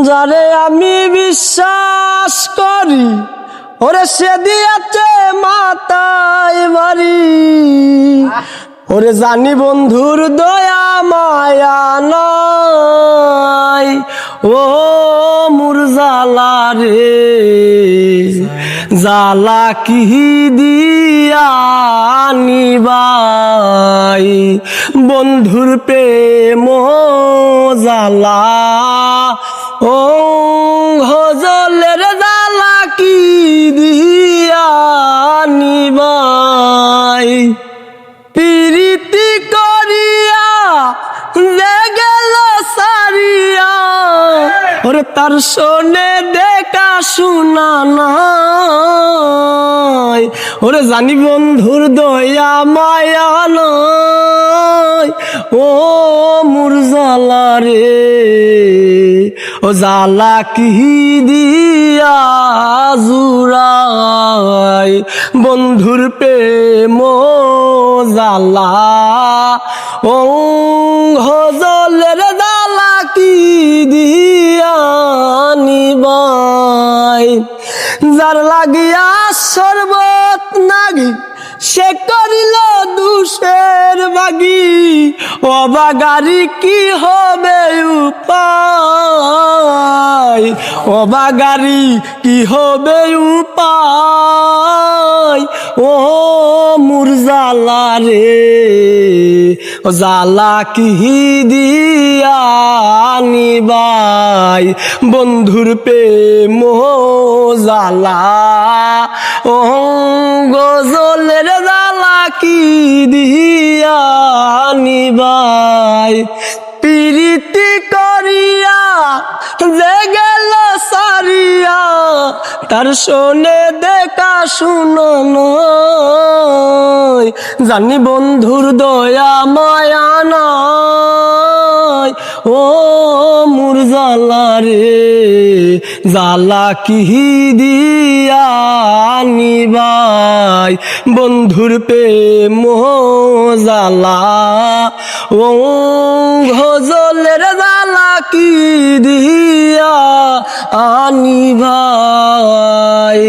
যারে আমি বিশ্বাস করি ওরে সে দিয়েছে মাথায় বাড়ি। ওরে জানি বন্ধুর দয়া মায়া নাই, ও মুর জালা রে জালা কি দিয়া নিবাই, বন্ধুর প্রেম জালা ও হজলের জালা কি দিয়া নিবাই। প্রীতি করিয়া যে গেল সারিয়া ওরে তার শোনে দেখা শোনা নাই, ওরে জানি বন্ধুর দয়া মায়া নাই, ও মুর জালা রে ও জালা কি দিয়া জুড়াই, বন্ধুর প্রেম জালা ও হজলের জালা কি দিয়া নিবাই। যার লাগিয়া শরবত নাগি সে করিল দুষের বাগি, অবাগারি কি হবে উপায়, অবাগারি কি হবে উপায়, ও মুর জালা রে ও জালা কি দিয়া নিবাই, বন্ধুর প্রেম জালা ও গজলের জালা কি দিয়া নিবাই। প্রীতি করিয়া যে গেল সারিয়া তার শোনে দেখা শুনো নয়, জানি বন্ধুর দয়া মায়া নাই, ও মুর জালা রে জালা কি দিয়া নিবাই, বন্ধুর প্রেম জালা ও গজলের জালা কি দিয়া আনিবাই।